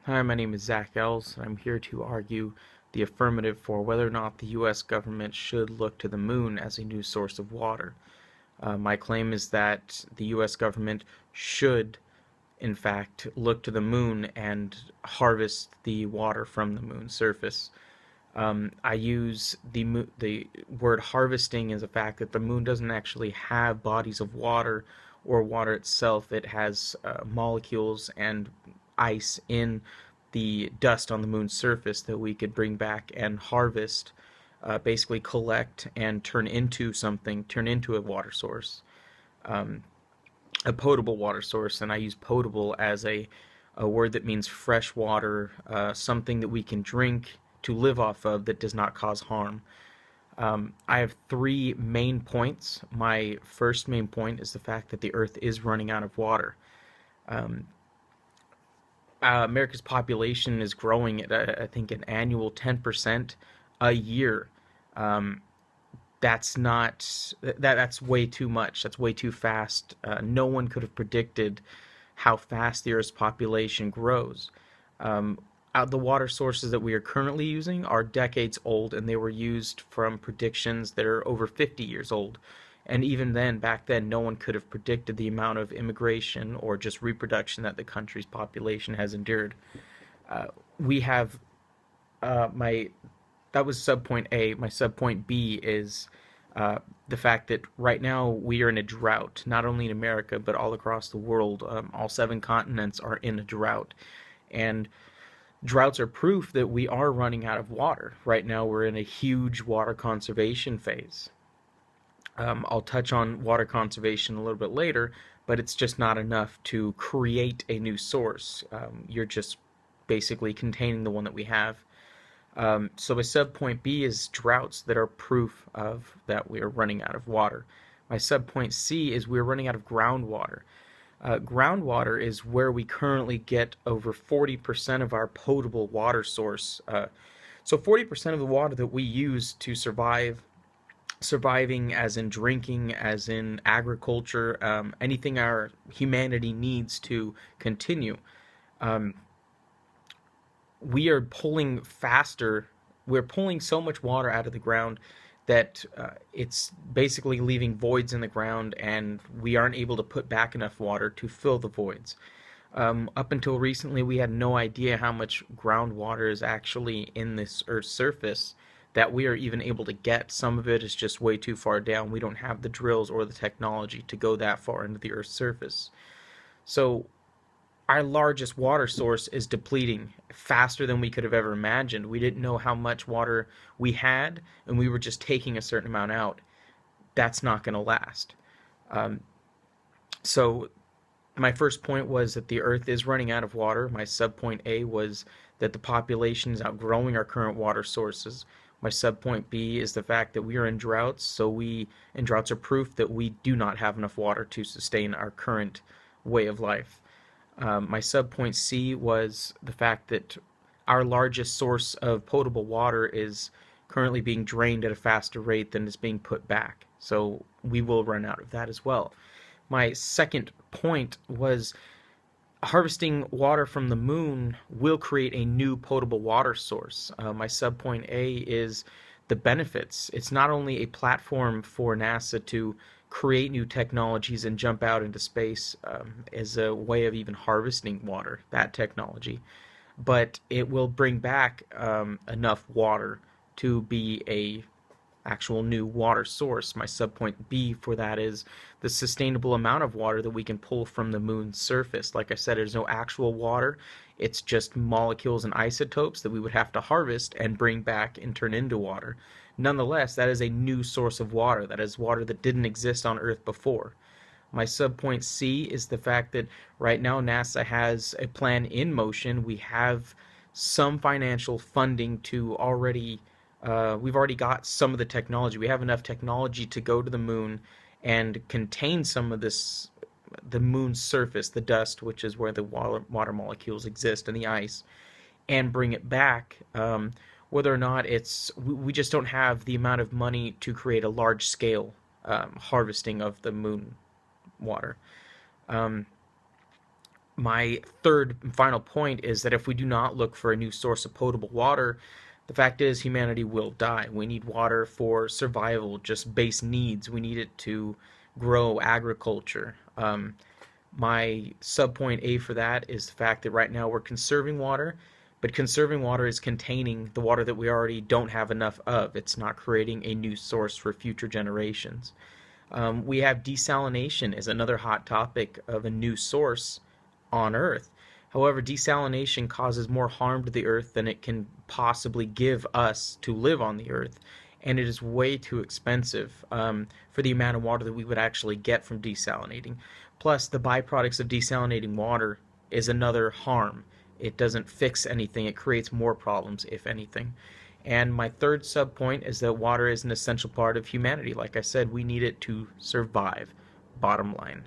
Hi, my name is Zach Els, and I'm here to argue the affirmative for whether or not the U.S. government should look to the moon as a new source of water. My claim is that the U.S. government should, in fact, look to the moon and harvest the water from the moon's surface. I use the word harvesting as a fact that the moon doesn't actually have bodies of water or water itself. It has molecules and ice in the dust on the moon's surface that we could bring back and harvest, basically collect and turn into something, turn into a water source, a potable water source. And I use potable as a word that means fresh water, something that we can drink to live off of that does not cause harm. I have three main points. My first main point is the fact that the Earth is running out of water. Um, America's population is growing at, I think, an annual 10% a year. Um, that's not that's way too much. That's way too fast. No one could have predicted how fast the Earth's population grows. Um, the water sources that we are currently using are decades old, and they were used from predictions that are over 50 years old. And even then, back then, no one could have predicted the amount of immigration or just reproduction that the country's population has endured. We have my that was subpoint A. My subpoint B is the fact that right now we are in a drought, not only in America but all across the world. All seven continents are in a drought, and droughts are proof that we are running out of water. Right now, we're in a huge water conservation phase. I'll touch on water conservation a little bit later, but it's just not enough to create a new source. You're just basically containing the one that we have. So my subpoint B is droughts that are proof of that we are running out of water. My subpoint C is we're running out of groundwater. Groundwater is where we currently get over 40% of our potable water source. So 40% of the water that we use to surviving as in drinking, as in agriculture, anything our humanity needs to continue. Um, we are pulling faster. We're pulling so much water out of the ground that it's basically leaving voids in the ground, and we aren't able to put back enough water to fill the voids. Up until recently, we had no idea how much groundwater is actually in this Earth's surface that we are even able to get. Some of it is just way too far down. We don't have the drills or the technology to go that far into the Earth's surface. So our largest water source is depleting faster than we could have ever imagined. We didn't know how much water we had, and we were just taking a certain amount out. That's not going to last. Um, so my first point was that the Earth is running out of water. My subpoint A was that the population is outgrowing our current water sources. My subpoint B is the fact that we are in droughts, and droughts are proof that we do not have enough water to sustain our current way of life. My subpoint C was the fact that our largest source of potable water is currently being drained at a faster rate than is being put back. So we will run out of that as well. My second point was harvesting water from the moon will create a new potable water source. My subpoint A is the benefits. It's not only a platform for NASA to create new technologies and jump out into space as a way of even harvesting water, that technology, but it will bring back enough water to be a actual new water source. My subpoint B for that is the sustainable amount of water that we can pull from the moon's surface. Like I said, there's no actual water. It's just molecules and isotopes that we would have to harvest and bring back and turn into water. Nonetheless, that is a new source of water. That is water that didn't exist on Earth before. My subpoint C is the fact that right now NASA has a plan in motion. We have some financial funding to already we've already got some of the technology. We have enough technology to go to the moon and contain some of this, the moon's surface, the dust, which is where the water molecules exist, and the ice, and bring it back. Whether or not we just don't have the amount of money to create a large scale harvesting of the moon water. Um, My third and final point is that if we do not look for a new source of potable water, the fact is humanity will die. We need water for survival, just base needs. We need it to grow agriculture. My subpoint A for that is the fact that right now we're conserving water, but conserving water is containing the water that we already don't have enough of. It's not creating a new source for future generations. We have desalination as another hot topic of a new source on Earth. However, desalination causes more harm to the Earth than it can possibly give us to live on the Earth, and it is way too expensive for the amount of water that we would actually get from desalinating. Plus, the byproducts of desalinating water is another harm. It doesn't fix anything, it creates more problems, if anything. And my third subpoint is that water is an essential part of humanity. Like I said, we need it to survive. Bottom line.